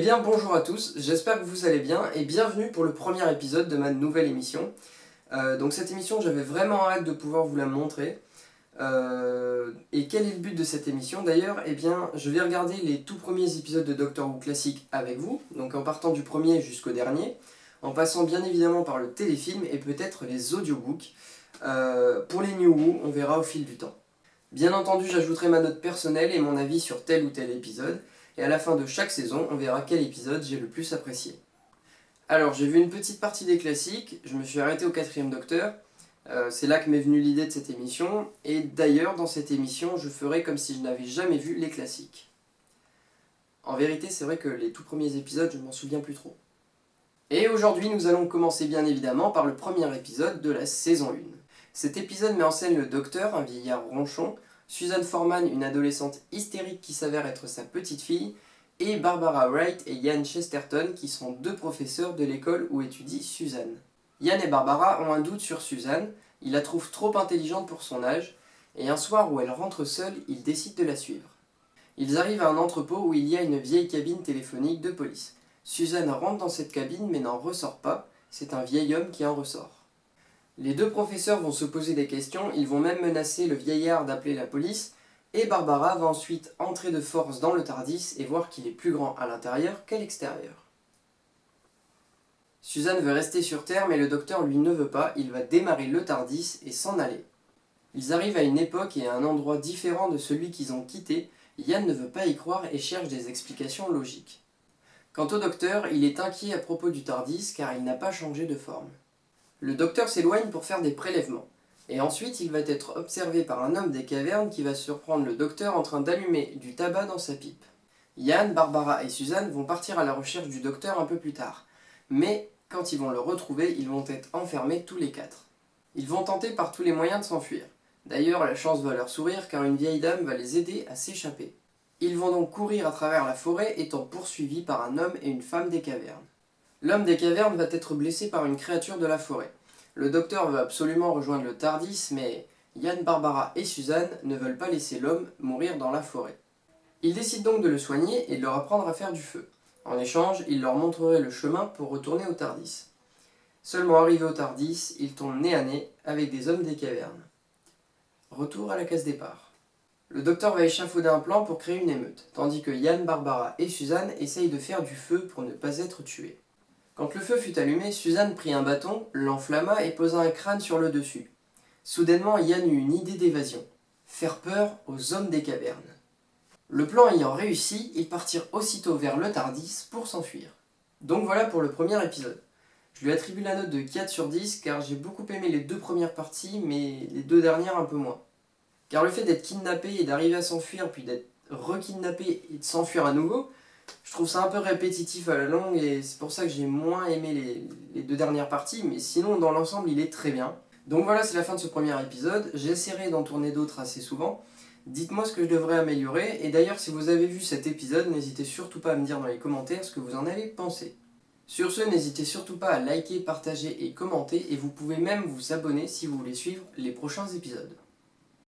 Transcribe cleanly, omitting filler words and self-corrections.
Eh bien bonjour à tous, j'espère que vous allez bien et bienvenue pour le premier épisode de ma nouvelle émission. Donc cette émission, j'avais vraiment hâte de pouvoir vous la montrer. Et quel est le but de cette émission d'ailleurs? Eh bien je vais regarder les tout premiers épisodes de Doctor Who classique avec vous, donc en partant du premier jusqu'au dernier, en passant bien évidemment par le téléfilm et peut-être les audiobooks. Pour les New Who, on verra au fil du temps. Bien entendu, j'ajouterai ma note personnelle et mon avis sur tel ou tel épisode, et à la fin de chaque saison, on verra quel épisode j'ai le plus apprécié. Alors, j'ai vu une petite partie des classiques, je me suis arrêté au 4e Docteur, c'est là que m'est venue l'idée de cette émission, et d'ailleurs, dans cette émission, je ferai comme si je n'avais jamais vu les classiques. En vérité, c'est vrai que les tout premiers épisodes, je ne m'en souviens plus trop. Et aujourd'hui, nous allons commencer bien évidemment par le premier épisode de la saison 1. Cet épisode met en scène le Docteur, un vieillard ronchon, Susan Foreman, une adolescente hystérique qui s'avère être sa petite fille, et Barbara Wright et Ian Chesterton qui sont deux professeurs de l'école où étudie Susan. Ian et Barbara ont un doute sur Susan, ils la trouvent trop intelligente pour son âge, et un soir où elle rentre seule, ils décident de la suivre. Ils arrivent à un entrepôt où il y a une vieille cabine téléphonique de police. Susan rentre dans cette cabine mais n'en ressort pas, c'est un vieil homme qui en ressort. Les deux professeurs vont se poser des questions, ils vont même menacer le vieillard d'appeler la police, et Barbara va ensuite entrer de force dans le TARDIS et voir qu'il est plus grand à l'intérieur qu'à l'extérieur. Susan veut rester sur Terre mais le docteur lui ne veut pas, il va démarrer le TARDIS et s'en aller. Ils arrivent à une époque et à un endroit différent de celui qu'ils ont quitté, Ian ne veut pas y croire et cherche des explications logiques. Quant au docteur, il est inquiet à propos du TARDIS car il n'a pas changé de forme. Le docteur s'éloigne pour faire des prélèvements, et ensuite il va être observé par un homme des cavernes qui va surprendre le docteur en train d'allumer du tabac dans sa pipe. Ian, Barbara et Susan vont partir à la recherche du docteur un peu plus tard, mais quand ils vont le retrouver, ils vont être enfermés tous les quatre. Ils vont tenter par tous les moyens de s'enfuir. D'ailleurs, la chance va leur sourire car une vieille dame va les aider à s'échapper. Ils vont donc courir à travers la forêt étant poursuivis par un homme et une femme des cavernes. L'homme des cavernes va être blessé par une créature de la forêt. Le docteur veut absolument rejoindre le TARDIS, mais Ian, Barbara et Susan ne veulent pas laisser l'homme mourir dans la forêt. Ils décident donc de le soigner et de leur apprendre à faire du feu. En échange, il leur montrerait le chemin pour retourner au TARDIS. Seulement arrivé au TARDIS, ils tombent nez à nez avec des hommes des cavernes. Retour à la case départ. Le docteur va échafauder un plan pour créer une émeute, tandis que Ian, Barbara et Susan essayent de faire du feu pour ne pas être tués. Quand le feu fut allumé, Susan prit un bâton, l'enflamma et posa un crâne sur le dessus. Soudainement, Ian eut une idée d'évasion. Faire peur aux hommes des cavernes. Le plan ayant réussi, ils partirent aussitôt vers le TARDIS pour s'enfuir. Donc voilà pour le premier épisode. Je lui attribue la note de 4 sur 10 car j'ai beaucoup aimé les deux premières parties, mais les deux dernières un peu moins. Car le fait d'être kidnappé et d'arriver à s'enfuir, puis d'être re-kidnappé et de s'enfuir à nouveau, je trouve ça un peu répétitif à la longue et c'est pour ça que j'ai moins aimé les deux dernières parties, mais sinon dans l'ensemble il est très bien. Donc voilà, c'est la fin de ce premier épisode, j'essaierai d'en tourner d'autres assez souvent. Dites-moi ce que je devrais améliorer, et d'ailleurs si vous avez vu cet épisode, n'hésitez surtout pas à me dire dans les commentaires ce que vous en avez pensé. Sur ce, n'hésitez surtout pas à liker, partager et commenter, et vous pouvez même vous abonner si vous voulez suivre les prochains épisodes.